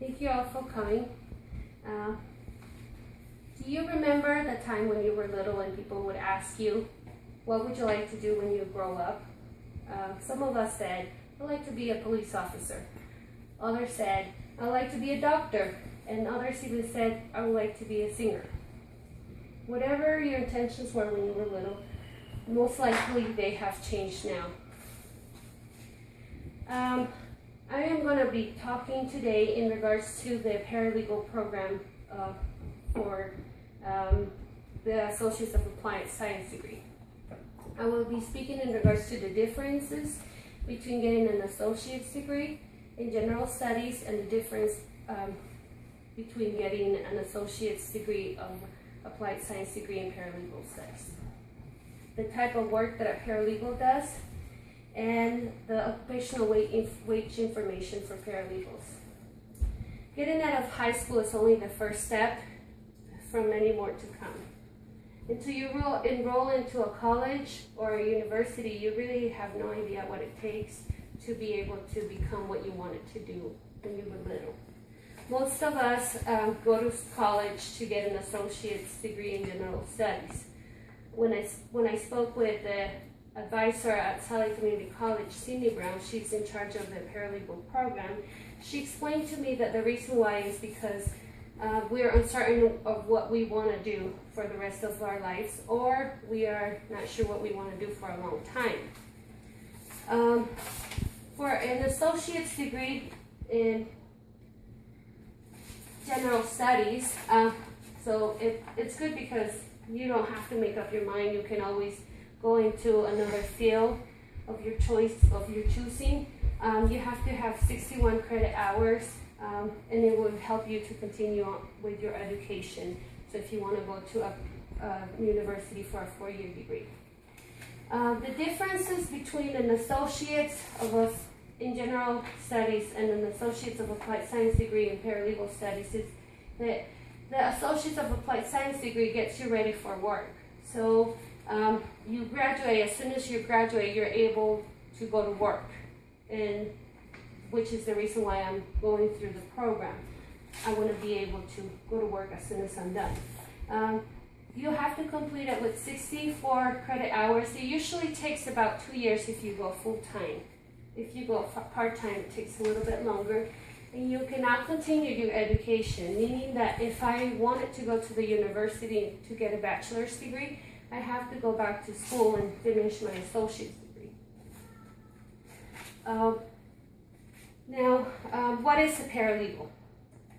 Thank you all for coming. Do you remember the time when you were little and people would ask you, what would you like to do when you grow up? Some of us said, I'd like to be a police officer. Others said, I'd like to be a doctor. And others even said, I would like to be a singer. Whatever your intentions were when you were little, most likely they have changed now. I am going to be talking today in regards to the paralegal program for the Associates of Applied Science degree. I will be speaking in regards to the differences between getting an associate's degree in general studies and the difference between getting an associate's degree of applied science degree in paralegal studies. The type of work that a paralegal does, and the occupational wage information for paralegals. Getting out of high school is only the first step from many more to come. Until you enroll into a college or a university, you really have no idea what it takes to be able to become what you wanted to do when you were little. Most of us go to college to get an associate's degree in general studies. When I spoke with the advisor at Sally Community College, Cindy Brown, she's in charge of the paralegal program, she explained to me that the reason why is because we are uncertain of what we want to do for the rest of our lives, or we are not sure what we want to do for a long time. For an associate's degree in general studies, so it's good because you don't have to make up your mind. You can always go into another field of your choice, of your choosing. You have to have 61 credit hours, and it will help you to continue on with your education. So if you want to go to a university for a 4-year degree. The differences between an associate in general studies and an associate of applied science degree in paralegal studies is that the associate of applied science degree gets you ready for work. So you graduate, as soon as you graduate, you're able to go to work, and which is the reason why I'm going through the program. I want to be able to go to work as soon as I'm done. You have to complete it with 64 credit hours. It usually takes about 2 years if you go full-time. If you go part-time, it takes a little bit longer. And you cannot continue your education, meaning that if I wanted to go to the university to get a bachelor's degree, I have to go back to school and finish my associate's degree. What is a paralegal?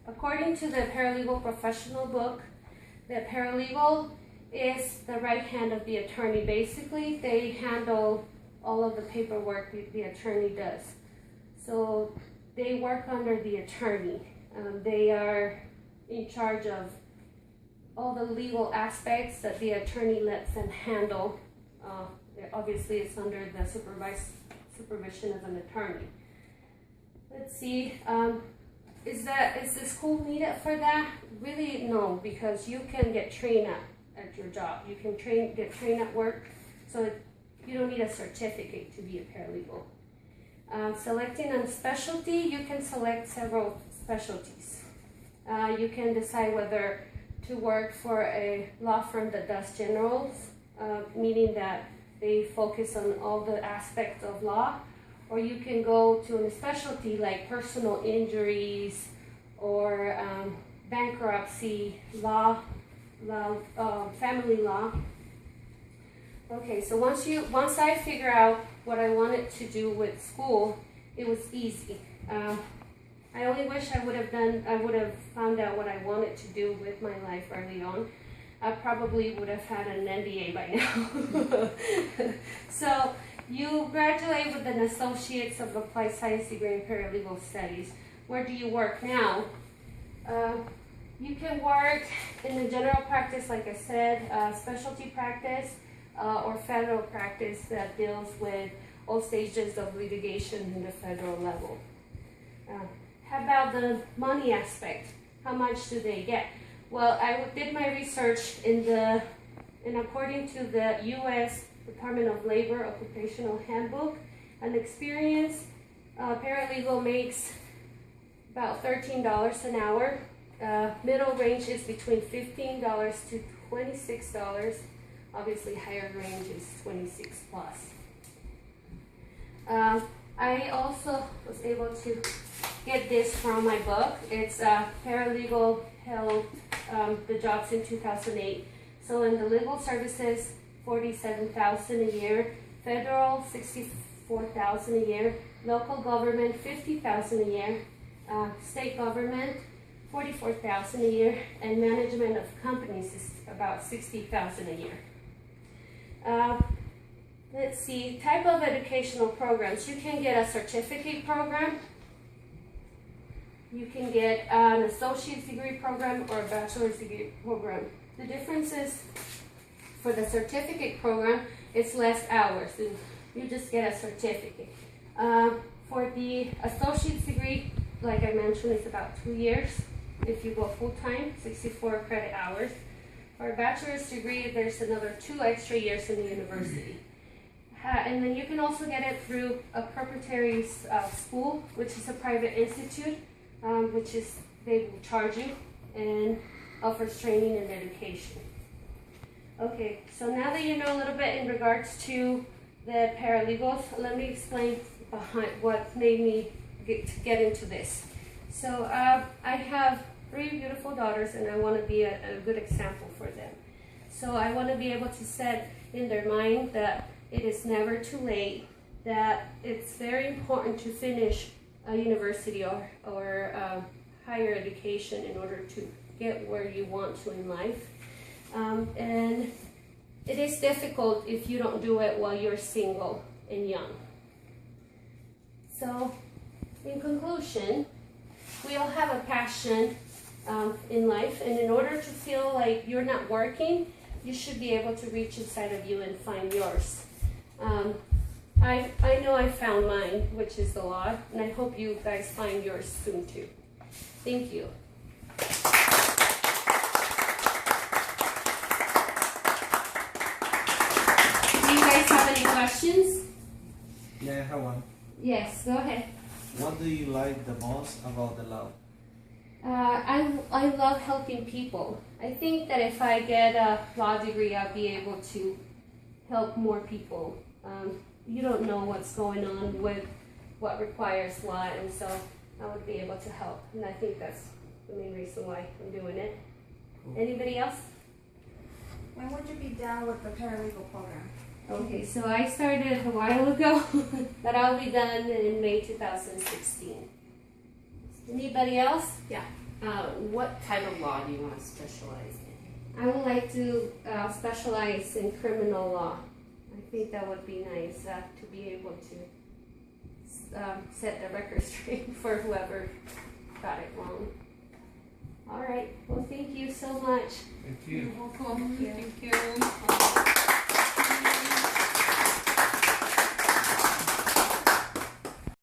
According to the Paralegal Professional Book, the paralegal is the right hand of the attorney. Basically, they handle all of the paperwork the attorney does. So they work under the attorney. They are in charge of all the legal aspects that the attorney lets them handle. Obviously, it's under the supervision of an attorney. Let's see, is the school needed for that? Really, no, because you can get trained at your job. You can get trained at work, so you don't need a certificate to be a paralegal. Selecting a specialty, you can select several specialties. You can decide whether to work for a law firm that does generals, meaning that they focus on all the aspects of law, or you can go to a specialty like personal injuries or bankruptcy law, family law. Okay, so once I figure out what I wanted to do with school, it was easy. I only wish I would have found out what I wanted to do with my life early on. I probably would have had an MBA by now. So you graduate with an Associates of Applied Science degree in Paralegal Studies. Where do you work now? You can work in the general practice, like I said, specialty practice, or federal practice that deals with all stages of litigation in the federal level. How about the money aspect? How much do they get? Well, I did my research and according to the U.S. Department of Labor Occupational Handbook, an experienced paralegal makes about $13 an hour. Middle range is between $15 to $26. Obviously, higher range is 26 plus. I also was able to get this from my book. It's Paralegal Held the Jobs in 2008. So in the legal services, $47,000 a year, federal $64,000 a year, local government $50,000 a year, state government $44,000 a year, and management of companies is about $60,000 a year. Let's see, type of educational programs. You can get a certificate program, you can get an associate's degree program or a bachelor's degree program. The difference is for the certificate program, it's less hours. You just get a certificate. For the associate's degree, like I mentioned, it's about 2 years. If you go full-time, 64 credit hours. For a bachelor's degree, there's another 2 extra years in the university. And then you can also get it through a preparatory school, which is a private institute, which is, they will charge you and offers training and education. Okay, so now that you know a little bit in regards to the paralegals, let me explain behind what made me get into this. So I have 3 beautiful daughters, and I want to be a good example for them. So I want to be able to set in their mind that it is never too late, that it's very important to finish a university or higher education in order to get where you want to in life. And it is difficult if you don't do it while you're single and young. So in conclusion, we all have a passion in life, and in order to feel like you're not working, you should be able to reach inside of you and find yours. I know I found mine, which is the law, and I hope you guys find yours soon too. Thank you. Do you guys have any questions? Yeah, I have one. Yes, go ahead. What do you like the most about the law? I love helping people. I think that if I get a law degree, I'll be able to help more people. You don't know what's going on with what requires law, and so I would be able to help. And I think that's the main reason why I'm doing it. Cool. Anybody else? When would you be done with the paralegal program? Okay, so I started a while ago, but I'll be done in May 2016. Anybody else? Yeah. What type of law do you want to specialize in? I would like to specialize in criminal law. I think that would be nice to be able to set the record straight for whoever got it wrong. All right. Well, thank you so much. Thank you. You're welcome. Thank you.